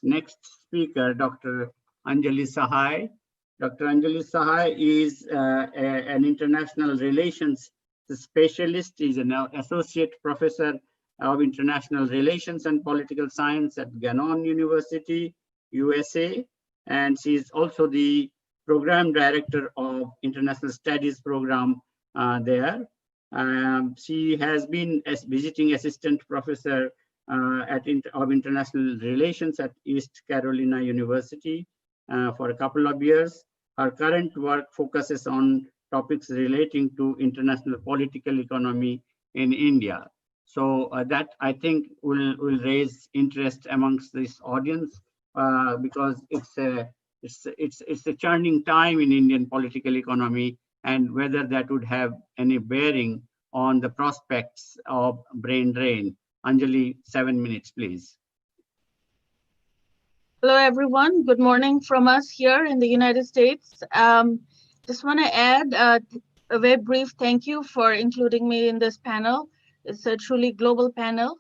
next speaker, Dr. Anjali Sahay. Dr. Anjali Sahay is an international relations specialist. He's an associate professor of international relations and political science at Gannon University, USA. And she's also the program director of international studies program there. She has been as visiting assistant professor of international relations at East Carolina University for a couple of years. Her current work focuses on topics relating to international political economy in India. So that I think will raise interest amongst this audience because it's a churning time in Indian political economy, and whether that would have any bearing on the prospects of brain drain. Anjali, 7 minutes, please. Hello, everyone. Good morning from us here in the United States. Just want to add a very brief thank you for including me in this panel. It's a truly global panel.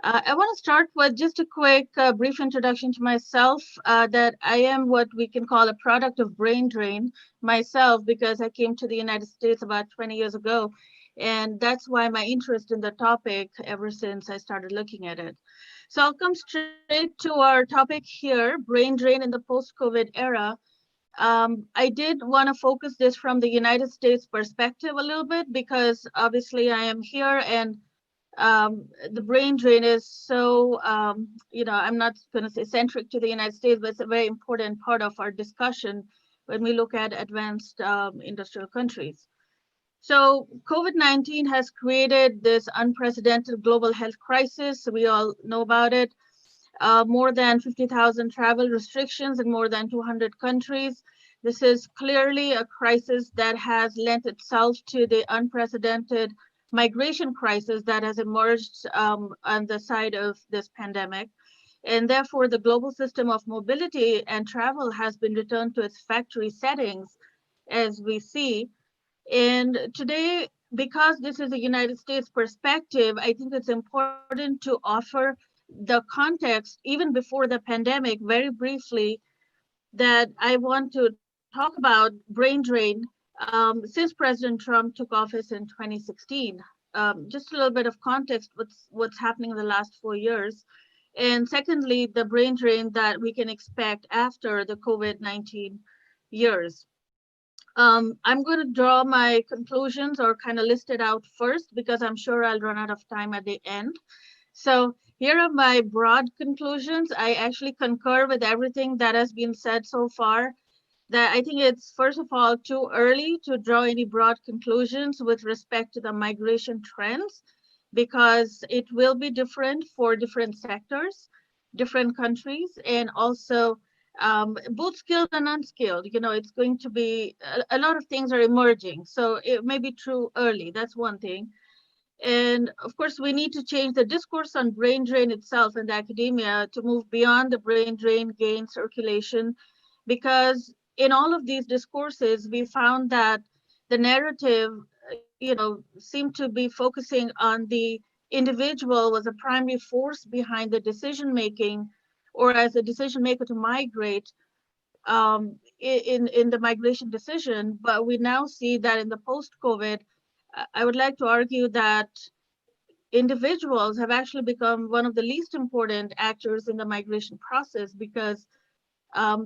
I want to start with just a quick brief introduction to myself, that I am what we can call a product of brain drain myself, because I came to the United States about 20 years ago. And that's why my interest in the topic ever since I started looking at it. So I'll come straight to our topic here, brain drain in the post-COVID era. I did want to focus this from the United States perspective a little bit, because obviously I am here, and the brain drain is so, I'm not going to say centric to the United States, but it's a very important part of our discussion when we look at advanced industrial countries. So COVID-19 has created this unprecedented global health crisis. We all know about it. More than 50,000 travel restrictions in more than 200 countries. This is clearly a crisis that has lent itself to the unprecedented migration crisis that has emerged on the side of this pandemic. And therefore, the global system of mobility and travel has been returned to its factory settings, as we see. And today, because this is a United States perspective, I think it's important to offer the context, even before the pandemic, very briefly, that I want to talk about brain drain since President Trump took office in 2016. Just a little bit of context, what's happening in the last 4 years. And secondly, the brain drain that we can expect after the COVID-19 years. I'm going to draw my conclusions or kind of list it out first, because I'm sure I'll run out of time at the end. So here are my broad conclusions. I actually concur with everything that has been said so far. That I think it's, first of all, too early to draw any broad conclusions with respect to the migration trends, because it will be different for different sectors, different countries, and also both skilled and unskilled. It's going to be a lot of things are emerging, so it may be too early. That's one thing. And of course, we need to change the discourse on brain drain itself in the academia to move beyond the brain drain gain circulation, because in all of these discourses, we found that the narrative, seemed to be focusing on the individual was a primary force behind the decision making, or as a decision maker to migrate in the migration decision. But we now see that in the post-COVID, I would like to argue that individuals have actually become one of the least important actors in the migration process, because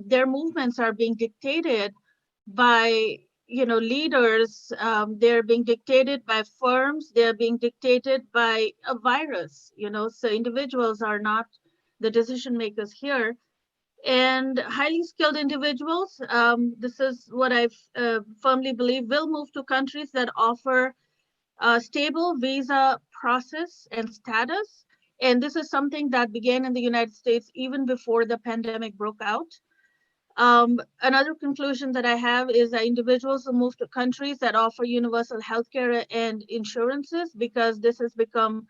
their movements are being dictated by leaders. They're being dictated by firms. They're being dictated by a virus. So individuals are not the decision makers here. And highly skilled individuals, this is what I firmly believe, will move to countries that offer a stable visa process and status. And this is something that began in the United States even before the pandemic broke out. Another conclusion that I have is that individuals will move to countries that offer universal healthcare and insurances, because this has become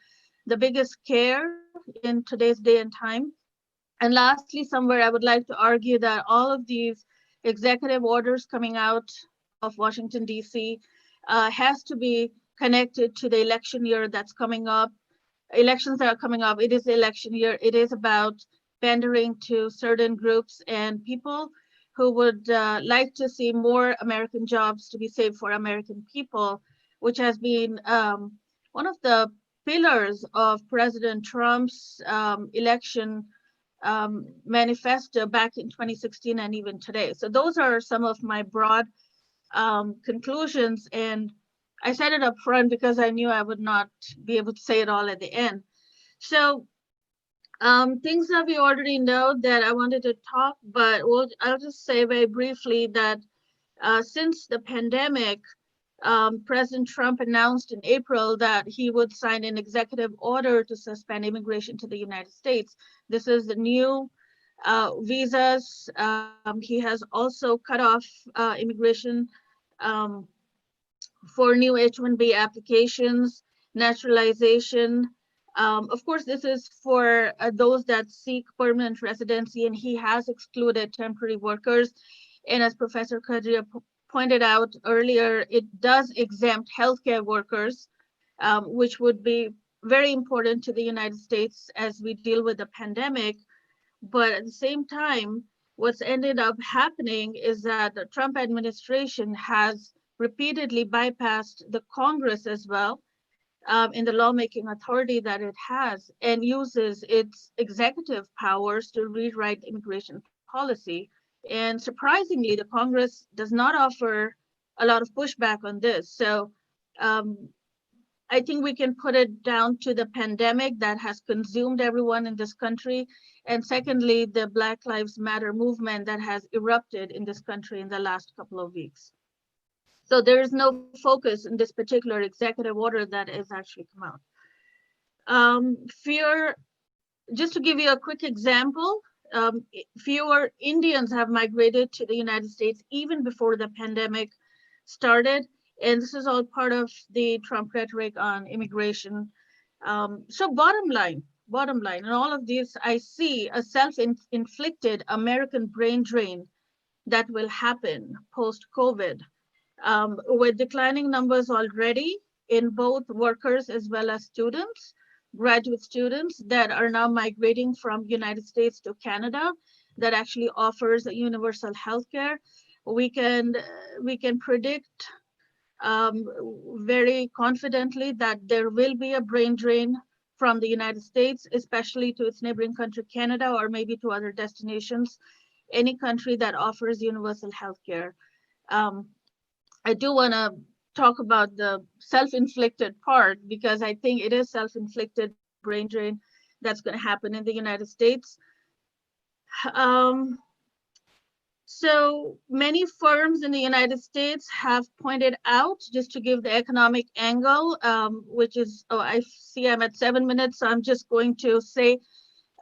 the biggest care in today's day and time. And lastly, somewhere I would like to argue that all of these executive orders coming out of Washington, D.C. Has to be connected to the election year that's coming up. Elections that are coming up, it is the election year. It is about pandering to certain groups and people who would like to see more American jobs to be saved for American people, which has been one of the pillars of President Trump's election manifesto back in 2016 and even today. So those are some of my broad conclusions. And I said it up front because I knew I would not be able to say it all at the end. So things that we already know that I wanted to talk, but I'll just say very briefly that since the pandemic, President Trump announced in April that he would sign an executive order to suspend immigration to the United States. This is the new visas. He has also cut off immigration um, for new H-1B applications, naturalization. Of course, this is for those that seek permanent residency, and he has excluded temporary workers. And as Professor Kadria pointed out earlier, it does exempt healthcare workers, which would be very important to the United States as we deal with the pandemic. But at the same time, what's ended up happening is that the Trump administration has repeatedly bypassed the Congress as well in the lawmaking authority that it has, and uses its executive powers to rewrite immigration policy. And surprisingly, the Congress does not offer a lot of pushback on this. So I think we can put it down to the pandemic that has consumed everyone in this country. And secondly, the Black Lives Matter movement that has erupted in this country in the last couple of weeks. So there is no focus in this particular executive order that has actually come out. Fear, just to give you a quick example, fewer Indians have migrated to the United States even before the pandemic started. And this is all part of the Trump rhetoric on immigration. So bottom line, in all of this, I see a self-inflicted American brain drain that will happen post-COVID, with declining numbers already in both workers as well as students, graduate students that are now migrating from United States to Canada that actually offers a universal healthcare. We can predict very confidently that there will be a brain drain from the United States, especially to its neighboring country, Canada, or maybe to other destinations, any country that offers universal healthcare. I do want to talk about the self-inflicted part because I think it is self-inflicted brain drain that's going to happen in the United States. So many firms in the United States have pointed out, just to give the economic angle, which is, I see I'm at 7 minutes, so I'm just going to say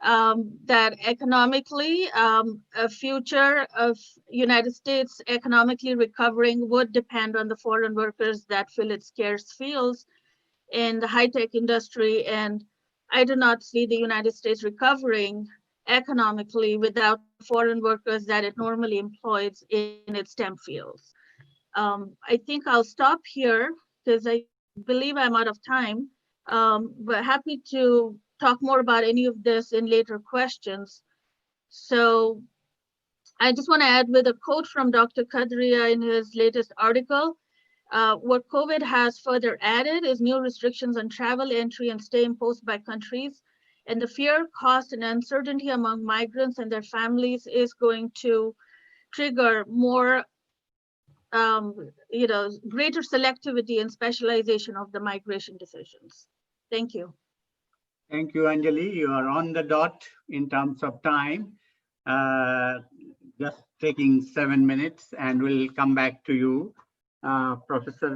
that economically, a future of United States economically recovering would depend on the foreign workers that fill its scarce fields in the high-tech industry. And I do not see the United States recovering economically without the foreign workers that it normally employs in its STEM fields. I think I'll stop here because I believe I'm out of time, but happy to talk more about any of this in later questions. So I just want to add with a quote from Dr. Kadria in his latest article. What COVID has further added is new restrictions on travel, entry, and stay imposed by countries. And the fear, cost, and uncertainty among migrants and their families is going to trigger more, greater selectivity and specialization of the migration decisions. Thank you. Thank you, Anjali. You are on the dot in terms of time. Just taking 7 minutes, and we'll come back to you, Professor